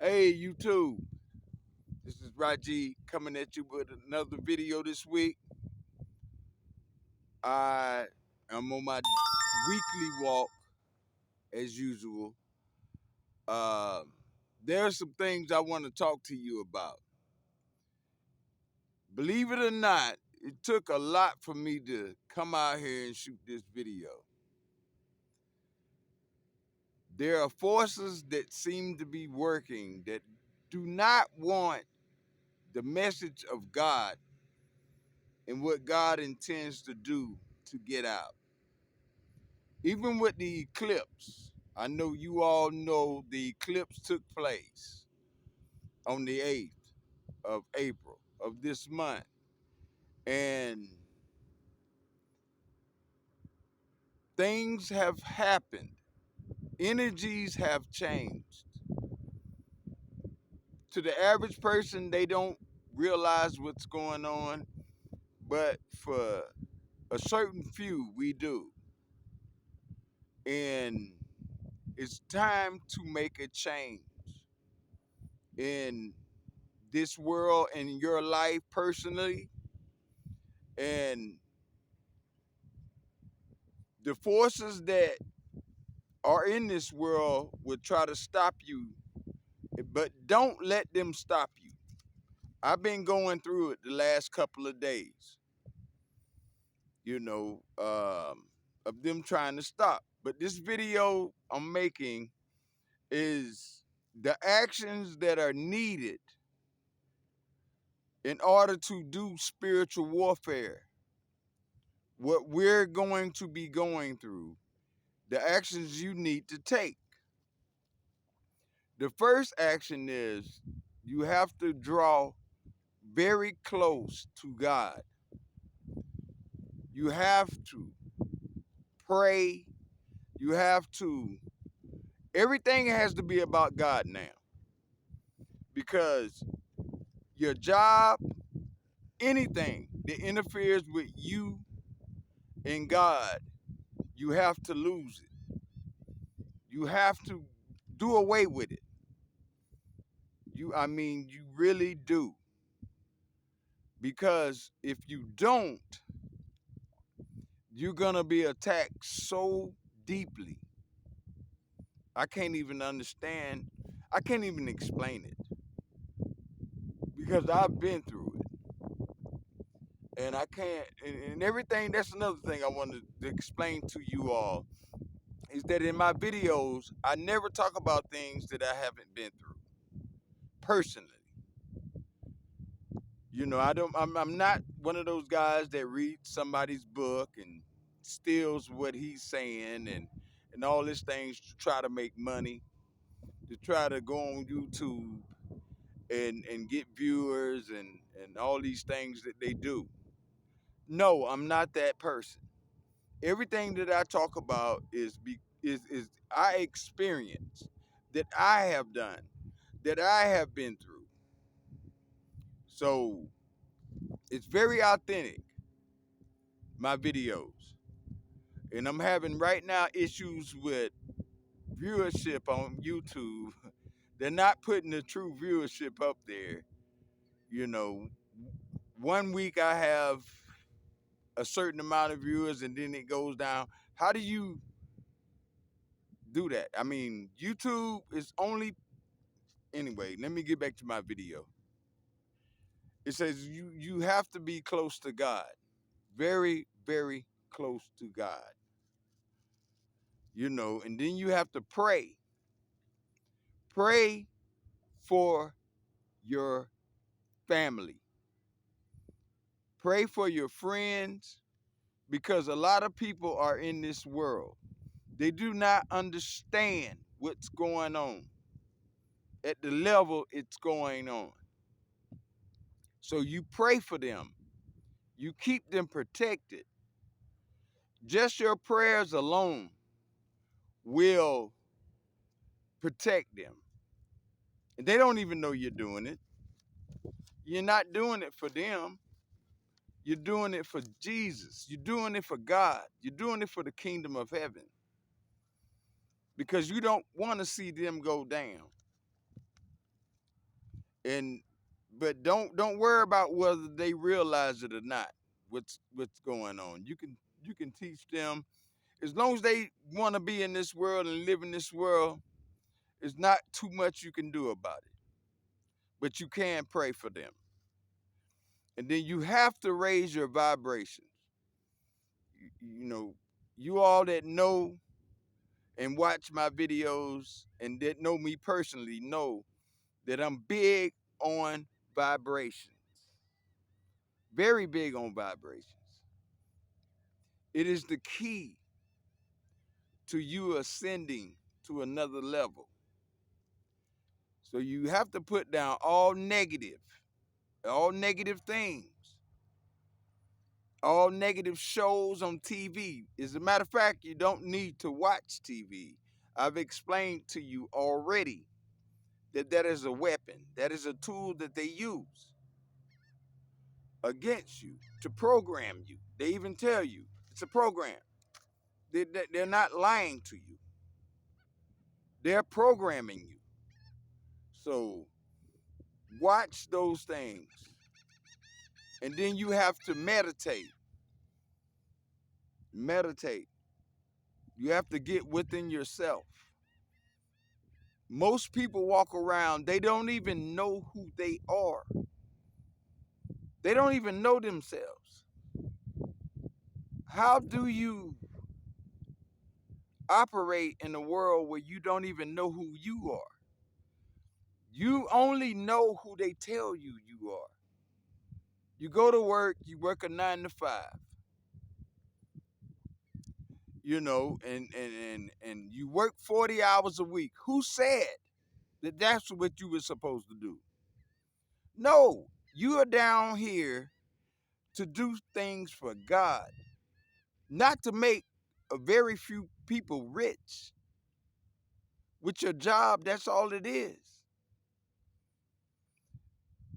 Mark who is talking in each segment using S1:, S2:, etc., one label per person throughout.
S1: Hey, YouTube. This is Raji coming at you with another video this week. I am on my weekly walk as usual. There are some things I want to talk to you about. Believe it or not, it took a lot for me to come out here and shoot this video. There are forces that seem to be working that do not want the message of God and what God intends to do to get out. Even with the eclipse, I know you all know the eclipse took place on the 8th of April of this month. And things have happened. Energies have changed. To the average person, they don't realize what's going on, but for a certain few, we do. And it's time to make a change in this world and in your life personally. And the forces that are in this world will try to stop you, but don't let them stop you. I've been going through it the last couple of days, of them trying to stop. But this video I'm making is the actions that are needed in order to do spiritual warfare. What we're going to be going through, the actions you need to take. The first action is you have to draw very close to God. You have to pray. You have to, everything has to be about God now. Because your job, anything that interferes with you and God, you have to lose it. You have to do away with it. You really do. Because if you don't, you're going to be attacked so deeply. I can't even understand. I can't even explain it because I've been through it. And I can't, and everything, that's another thing I wanted to explain to you all is that in my videos, I never talk about things that I haven't been through personally. I'm not one of those guys that reads somebody's book and steals what he's saying and all these things to try to make money, to try to go on YouTube and get viewers and all these things that they do. No, I'm not that person. Everything that I talk about is I experience, that I have done, that I have been through. So it's very authentic, my videos. And I'm having right now issues with viewership on YouTube. They're not putting the true viewership up there. You know, one week I have a certain amount of viewers and then it goes down. How do you do that? I mean, YouTube is only, anyway, let me get back to my video. It says you have to be close to God. Very, very close to God. And then you have to pray. Pray for your family. Pray for your friends because a lot of people are in this world. They do not understand what's going on at the level it's going on. So you pray for them. You keep them protected. Just your prayers alone will protect them. And they don't even know you're doing it. You're not doing it for them. You're doing it for Jesus. You're doing it for God. You're doing it for the kingdom of heaven. Because you don't want to see them go down. And but don't worry about whether they realize it or not. What's going on? You can teach them as long as they want to be in this world and live in this world. It's not too much you can do about it, but you can pray for them. And then you have to raise your vibrations. You know, you all that know and watch my videos and that know me personally know that I'm big on vibrations. Very big on vibrations. It is the key to you ascending to another level. So you have to put down all negative things, all negative shows on TV. As a matter of fact, you don't need to watch TV. I've explained to you already that that is a weapon. That is a tool that they use against you to program you. They even tell you it's a program. They're not lying to you. They're programming you. So watch those things. And then you have to meditate. Meditate. You have to get within yourself. Most people walk around, they don't even know who they are. They don't even know themselves. How do you operate in a world where you don't even know who you are? You only know who they tell you you are. You go to work, you work a 9 to 5, and you work 40 hours a week. Who said that that's what you were supposed to do? No, you are down here to do things for God, not to make a very few people rich. With your job, that's all it is.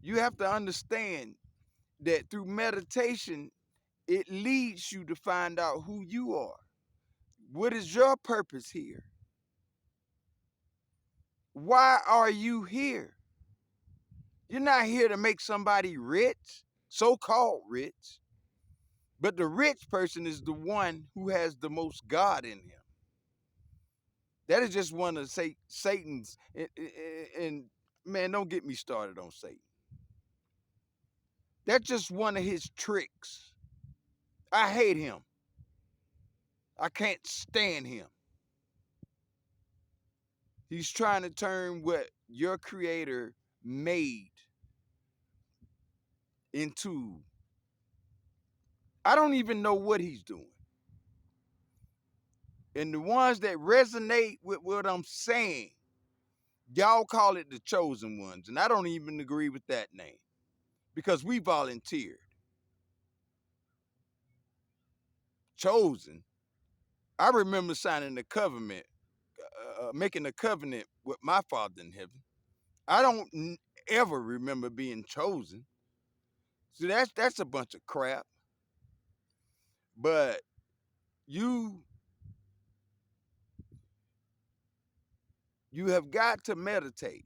S1: You have to understand that through meditation, it leads you to find out who you are. What is your purpose here? Why are you here? You're not here to make somebody rich, so-called rich, but the rich person is the one who has the most God in him. That is just one of Satan's, and man, don't get me started on Satan. That's just one of his tricks. I hate him. I can't stand him. He's trying to turn what your creator made into, I don't even know what he's doing. And the ones that resonate with what I'm saying, y'all call it the chosen ones. And I don't even agree with that name because we volunteered. Chosen. I remember signing the covenant, making a covenant with my Father in heaven. I don't ever remember being chosen. So that's a bunch of crap. But you have got to meditate.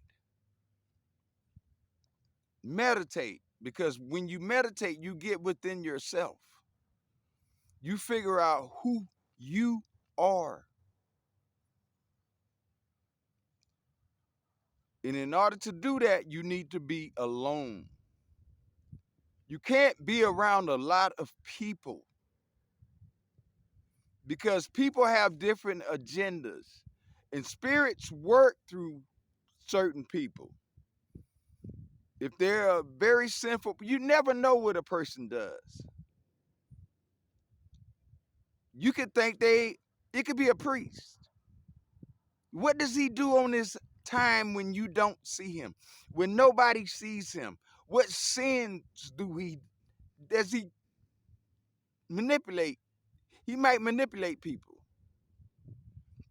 S1: Meditate, because when you meditate, you get within yourself. You figure out who you are. And in order to do that, you need to be alone. You can't be around a lot of people because people have different agendas and spirits work through certain people. If they're a very sinful, you never know what a person does. You could think it could be a priest. What does he do on this time when you don't see him, when nobody sees him? What sins does he manipulate? He might manipulate people.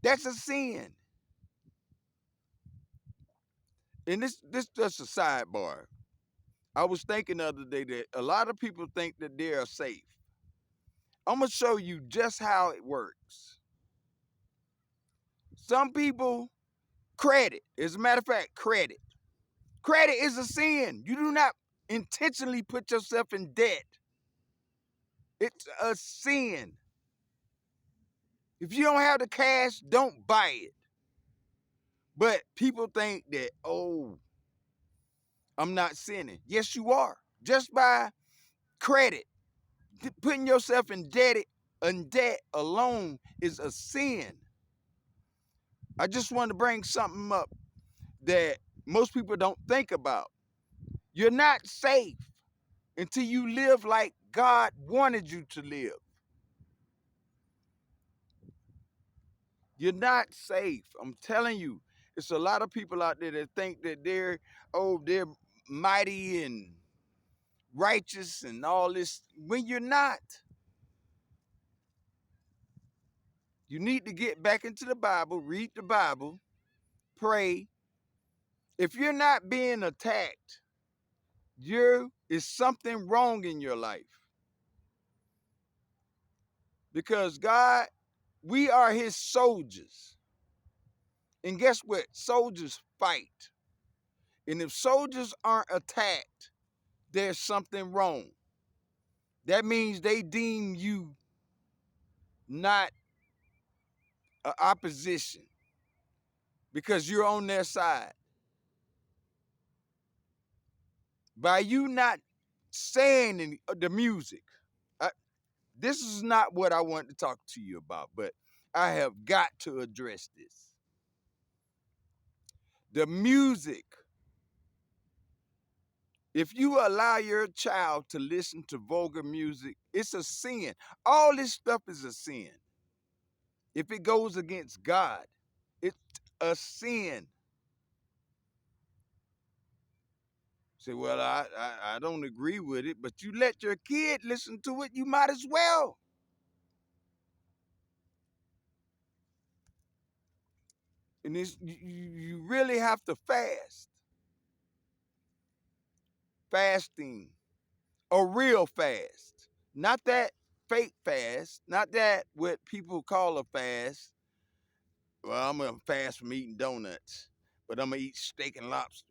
S1: That's a sin. And this just a sidebar. I was thinking the other day that a lot of people think that they are safe. I'm gonna show you just how it works. Some people credit. As a matter of fact, credit. Credit is a sin. You do not intentionally put yourself in debt. It's a sin. If you don't have the cash, don't buy it. But people think that, oh, I'm not sinning. Yes, you are. Just by credit, putting yourself in debt alone is a sin. I just want to bring something up that most people don't think about. You're not safe until you live like God wanted you to live. You're not safe. I'm telling you. It's a lot of people out there that think that they're mighty and righteous and all this when you're not. You need to get back into the Bible, read the Bible, pray. If you're not being attacked, there is something wrong in your life. Because God, we are his soldiers. And guess what? Soldiers fight. And if soldiers aren't attacked, there's something wrong. That means they deem you not an opposition because you're on their side. By you not saying the music, this is not what I want to talk to you about, but I have got to address this. The music, if you allow your child to listen to vulgar music, it's a sin. All this stuff is a sin. If it goes against God, it's a sin. Say, well, I don't agree with it, but you let your kid listen to it, you might as well. And you really have to fast. Fasting, a real fast, not that fake fast, not that what people call a fast. Well, I'm gonna fast from eating donuts, but I'm gonna eat steak and lobster.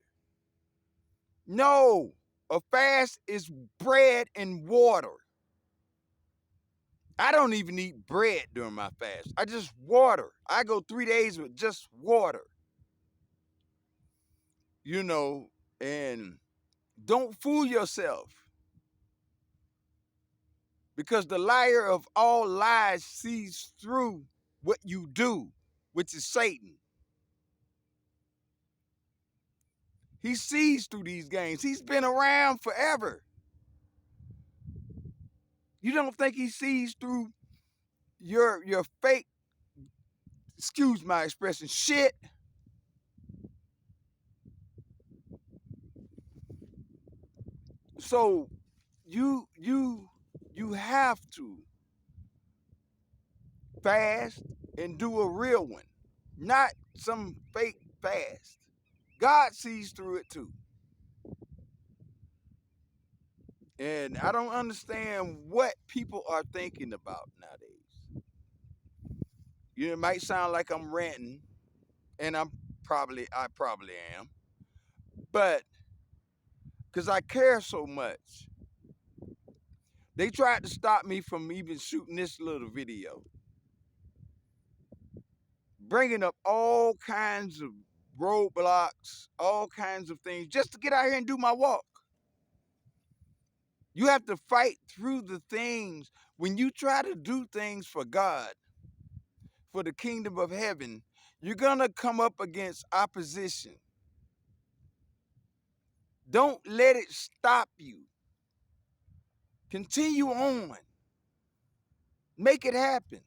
S1: No, a fast is bread and water. I don't even eat bread during my fast. I just water. I go 3 days with just water. You know, and don't fool yourself. Because the liar of all lies sees through what you do, which is Satan. He sees through these games. He's been around forever. You don't think he sees through your fake, excuse my expression, shit? So you have to fast and do a real one, not some fake fast. God sees through it too. And I don't understand what people are thinking about nowadays. You know, it might sound like I'm ranting, and I probably am, but because I care so much. They tried to stop me from even shooting this little video, bringing up all kinds of roadblocks, all kinds of things, just to get out here and do my walk. You have to fight through the things. When you try to do things for God, for the kingdom of heaven, you're going to come up against opposition. Don't let it stop you. Continue on. Make it happen.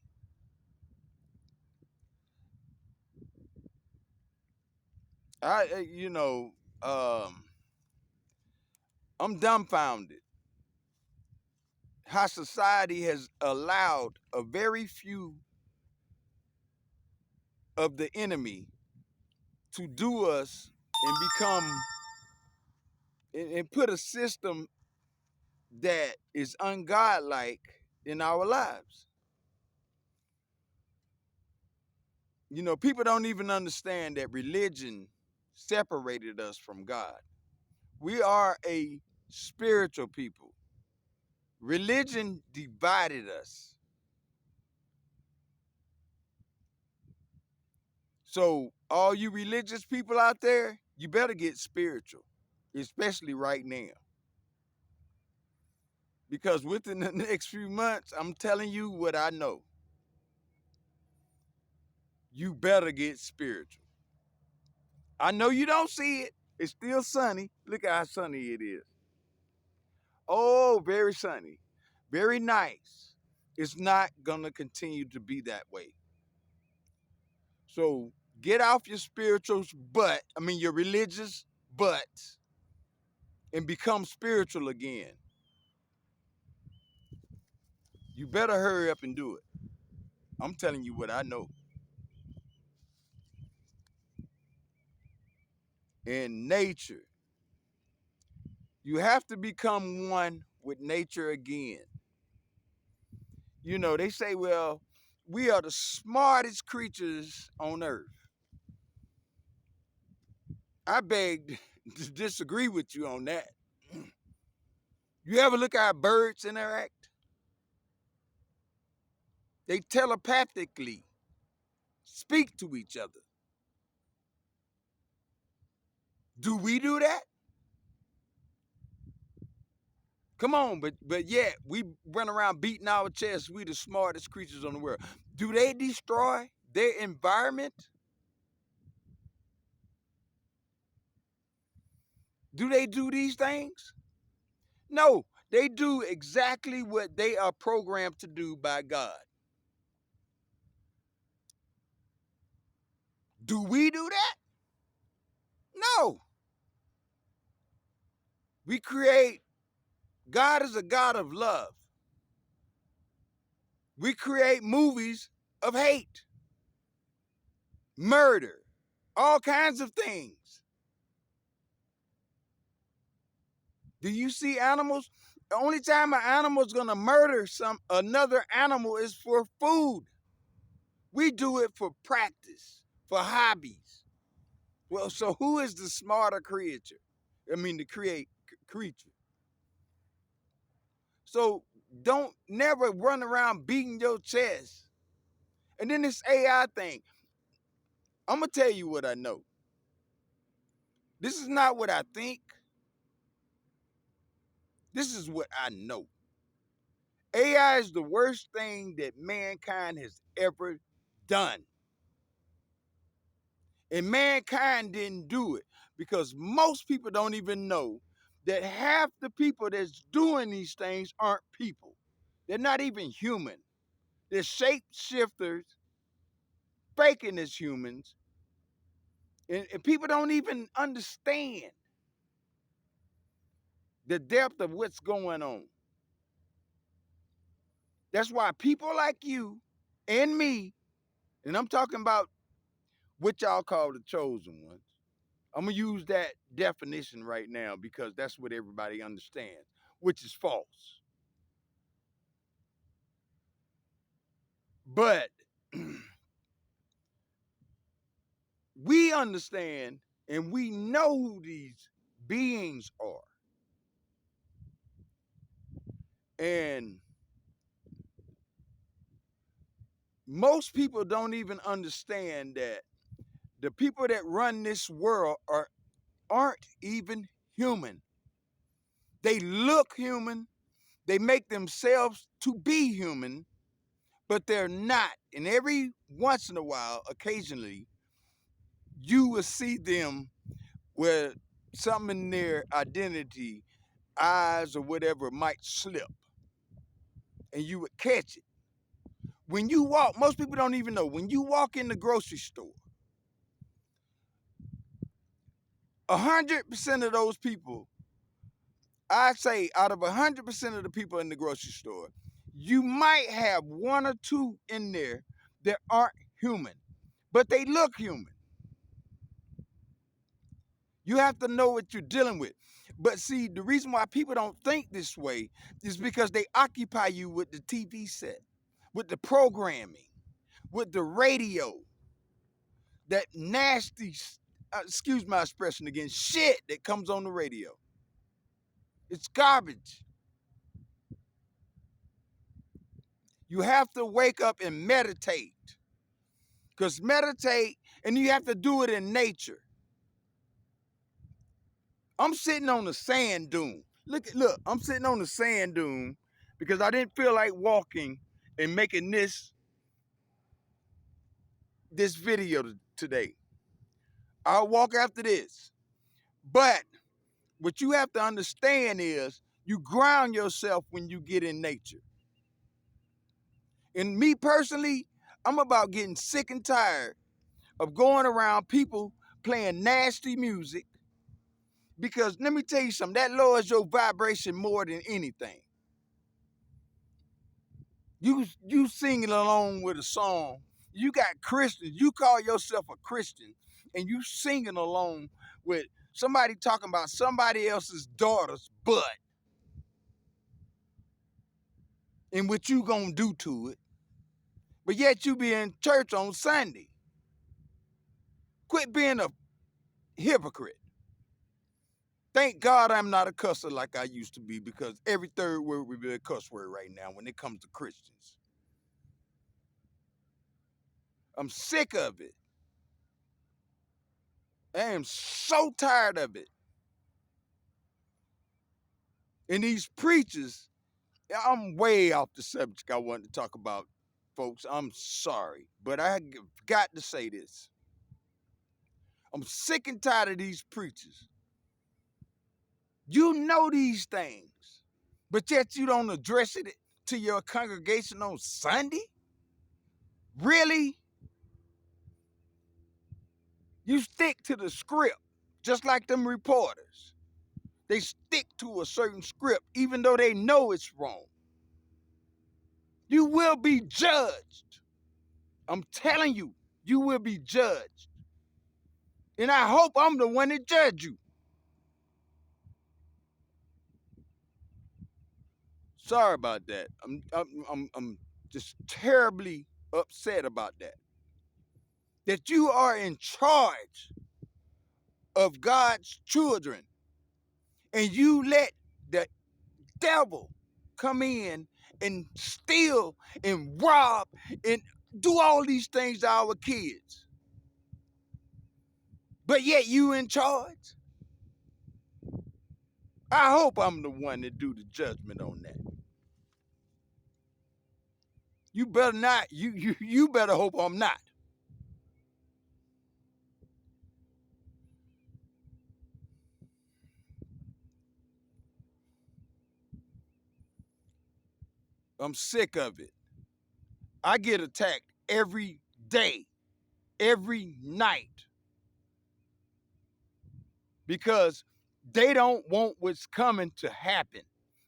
S1: You know, I'm dumbfounded how society has allowed a very few of the enemy to do us and become and put a system that is ungodlike in our lives. You know, people don't even understand that religion separated us from God. We are a spiritual people. Religion divided us. So, all you religious people out there, you better get spiritual, especially right now. Because within the next few months, I'm telling you what I know. You better get spiritual. I know you don't see it. It's still sunny. Look at how sunny it is. Oh, very sunny. Very nice. It's not going to continue to be that way. So get off your spiritual's butt, your religious butt, and become spiritual again. You better hurry up and do it. I'm telling you what I know. In nature, you have to become one with nature again. You know, they say, well, we are the smartest creatures on earth. I beg to disagree with you on that. You ever look at how birds interact? They telepathically speak to each other. Do we do that? Come on, but yet we run around beating our chests. We the smartest creatures on the world. Do they destroy their environment? Do they do these things? No, they do exactly what they are programmed to do by God. Do we do that? No. We create, God is a God of love. We create movies of hate, murder, all kinds of things. Do you see animals? The only time an animal is gonna murder another animal is for food. We do it for practice, for hobbies. Well, so who is the smarter creature? The creature. So don't never run around beating your chest. And then this AI thing. I'm gonna tell you what I know. This is not what I think. This is what I know. AI is the worst thing that mankind has ever done. And mankind didn't do it because most people don't even know that half the people that's doing these things aren't people. They're not even human. They're shapeshifters, faking as humans. And people don't even understand the depth of what's going on. That's why people like you and me, and I'm talking about what y'all call the chosen ones. I'm going to use that definition right now because that's what everybody understands, which is false. But we understand and we know who these beings are. And most people don't even understand that the people that run this world aren't even human. They look human, they make themselves to be human, but they're not. And every once in a while, occasionally, you will see them where something in their identity, eyes or whatever, might slip, and you would catch it. When you walk, most people don't even know, when you walk in the grocery store, 100% of those people, I say out of 100% of the people in the grocery store, you might have one or two in there that aren't human, but they look human. You have to know what you're dealing with. But see, the reason why people don't think this way is because they occupy you with the TV set, with the programming, with the radio, that nasty, excuse my expression again, shit that comes on the radio. It's garbage. You have to wake up and meditate. Because meditate, and you have to do it in nature. I'm sitting on the sand dune. Look, I'm sitting on the sand dune because I didn't feel like walking and making this video today. I'll walk after this. But what you have to understand is you ground yourself when you get in nature. And me personally, I'm about getting sick and tired of going around people playing nasty music, because let me tell you something, that lowers your vibration more than anything. You singing along with a song. You got Christians. You call yourself a Christian, and you singing along with somebody talking about somebody else's daughter's butt and what you gonna do to it. But yet you be in church on Sunday. Quit being a hypocrite. Thank God I'm not a cusser like I used to be, because every third word would be a cuss word right now when it comes to Christians. I'm sick of it. I am so tired of it. And these preachers, I'm way off the subject I wanted to talk about, folks. I'm sorry, but I got to say this. I'm sick and tired of these preachers. You know these things, but yet you don't address it to your congregation on Sunday? Really? You stick to the script, just like them reporters. They stick to a certain script, even though they know it's wrong. You will be judged. I'm telling you, you will be judged. And I hope I'm the one to judge you. Sorry about that. I'm just terribly upset about that. That you are in charge of God's children, and you let the devil come in and steal and rob and do all these things to our kids. But yet you in charge. I hope I'm the one to do the judgment on that. You better not. You better hope I'm not. I'm sick of it. I get attacked every day, every night, because they don't want what's coming to happen.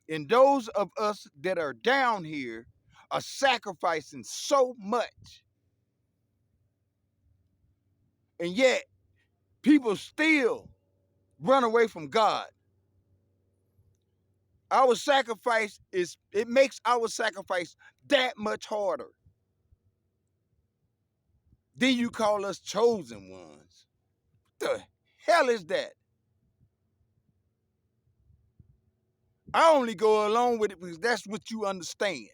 S1: And those of us that are down here are sacrificing so much. And yet, people still run away from God. Our sacrifice it makes our sacrifice that much harder. Then you call us chosen ones. What the hell is that? I only go along with it because that's what you understand.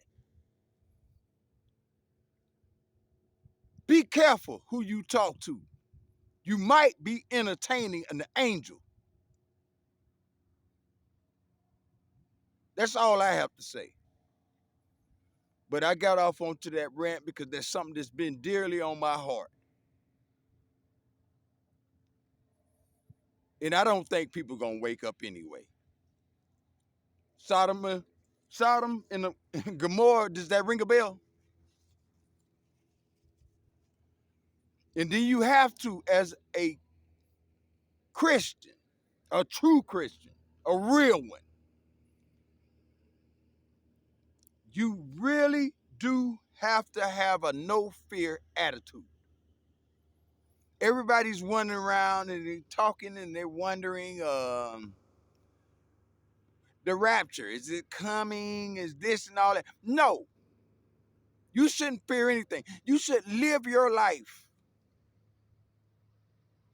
S1: Be careful who you talk to. You might be entertaining an angel. That's all I have to say. But I got off onto that rant because there's something that's been dearly on my heart. And I don't think people are going to wake up anyway. Sodom and Gomorrah, does that ring a bell? And then you have to, as a Christian, a true Christian, a real one, you really do have to have a no fear attitude. Everybody's wandering around and they're talking and they're wondering, the rapture, is it coming? Is this and all that? No, you shouldn't fear anything. You should live your life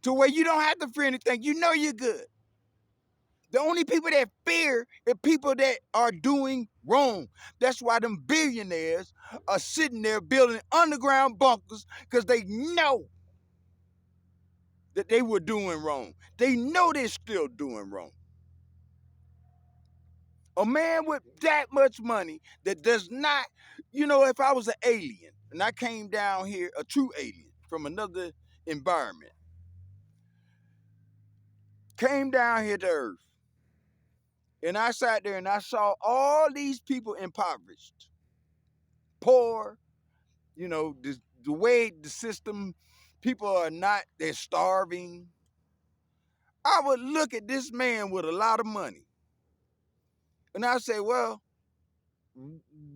S1: to where you don't have to fear anything. You know you're good. The only people that fear are people that are doing wrong. That's why them billionaires are sitting there building underground bunkers, because they know that they were doing wrong. They know they're still doing wrong. A man with that much money that does not, if I was an alien and I came down here, a true alien from another environment, came down here to Earth, and I sat there and I saw all these people impoverished, poor, the way the system, people are not, they're starving. I would look at this man with a lot of money and I say, well,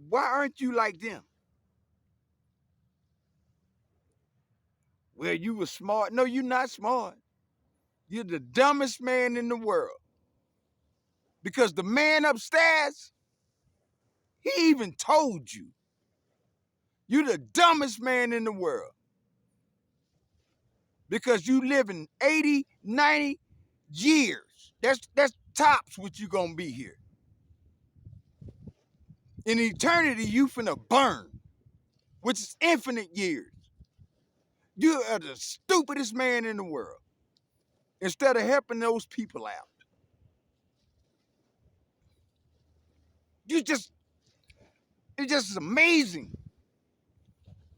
S1: why aren't you like them? Well, you were smart. No, you're not smart. You're the dumbest man in the world. Because the man upstairs, he even told you, you're the dumbest man in the world. Because you live in 80, 90 years. That's tops what you gonna be here. In eternity, you finna burn, which is infinite years. You are the stupidest man in the world. Instead of helping those people out, it's just amazing.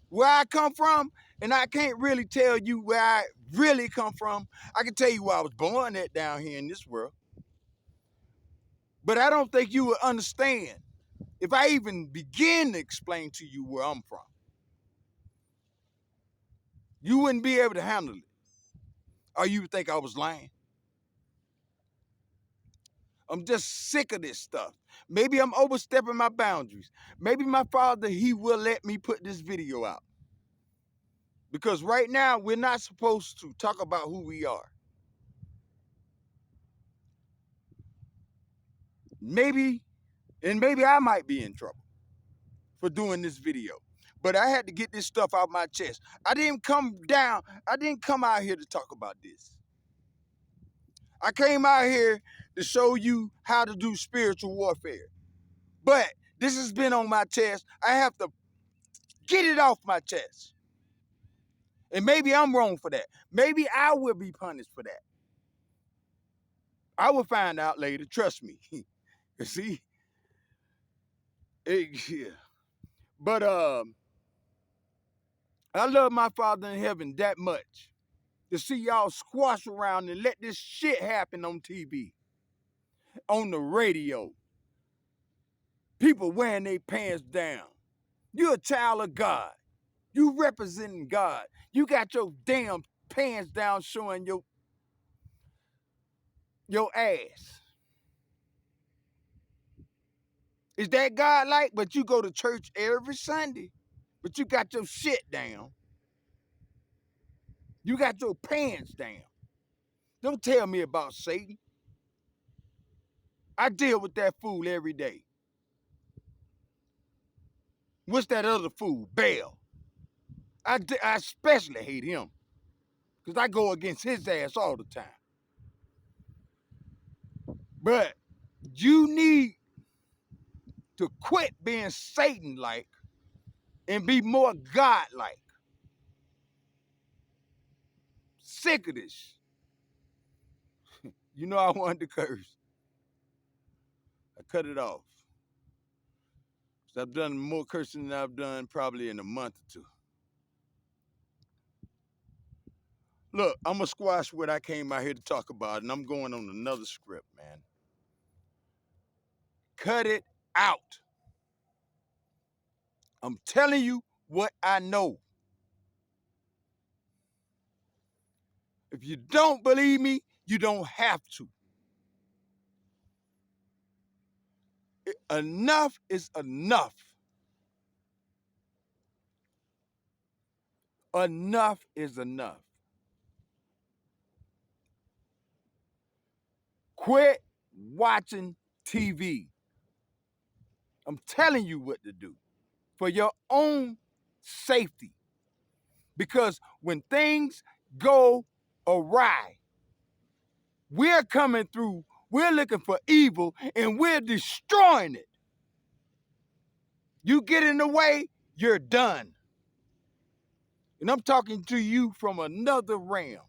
S1: Where I come from, and I can't really tell you where I really come from. I can tell you where I was born at down here in this world. But I don't think you would understand if I even begin to explain to you where I'm from. You wouldn't be able to handle it. Or you would think I was lying. I'm just sick of this stuff. Maybe I'm overstepping my boundaries. Maybe my father, he will let me put this video out. Because right now, we're not supposed to talk about who we are. Maybe I might be in trouble for doing this video. But I had to get this stuff out my chest. I didn't come out here to talk about this. I came out here to show you how to do spiritual warfare. But this has been on my chest. I have to get it off my chest. And maybe I'm wrong for that. Maybe I will be punished for that. I will find out later, trust me. You see? Yeah. But I love my Father in heaven that much to see y'all squash around and let this shit happen on TV, on the radio. People wearing their pants down. You're a child of God. You representing God. You got your damn pants down showing your ass. Is that God-like? But you go to church every Sunday, but you got your shit down. You got your pants down. Don't tell me about Satan. I deal with that fool every day. What's that other fool? Baal. I especially hate him because I go against his ass all the time. But you need to quit being Satan-like and be more God-like. Sick of this. You know I wanted to curse. I cut it off. So I've done more cursing than I've done probably in a month or two. Look, I'm going to squash what I came out here to talk about, and I'm going on another script, man. Cut it out. I'm telling you what I know. If you don't believe me, you don't have to. Enough is enough. Enough is enough. Quit watching TV. I'm telling you what to do for your own safety. Because when things go awry, we're coming through We're looking for evil and we're destroying it. You get in the way, you're done. And I'm talking to you from another realm.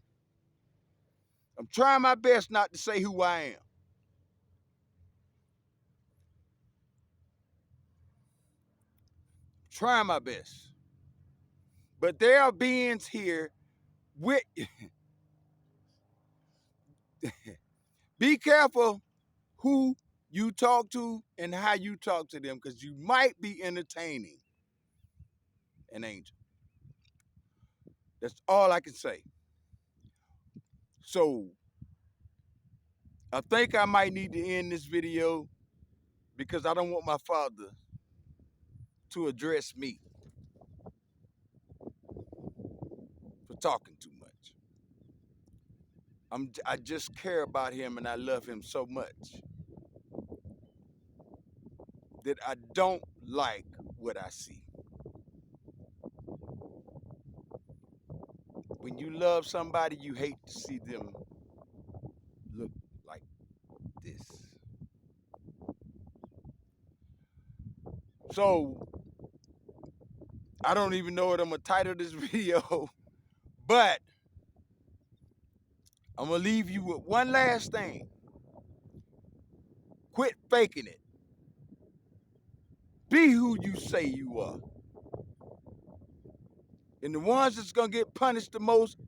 S1: I'm trying my best not to say who I am. Trying my best. But there are beings here with be careful who you talk to and how you talk to them, because you might be entertaining an angel. That's all I can say. So I think I might need to end this video because I don't want my father to address me for talking too much. I just care about him and I love him so much that I don't like what I see. When you love somebody, you hate to see them look like this. So I don't even know what I'm gonna title this video, but I'm gonna leave you with one last thing. Quit faking it. Be who you say you are. And the ones that's gonna get punished the most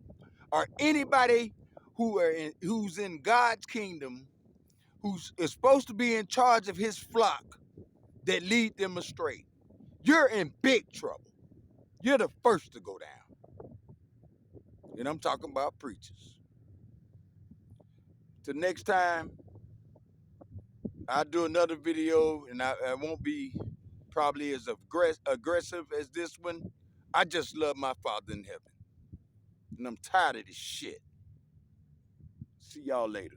S1: are anybody who's in God's kingdom, who's is supposed to be in charge of his flock that lead them astray. You're in big trouble. You're the first to go down. And I'm talking about preachers. Till next time, I'll do another video, and I won't be probably as aggressive as this one. I just love my Father in heaven. And I'm tired of this shit. See y'all later.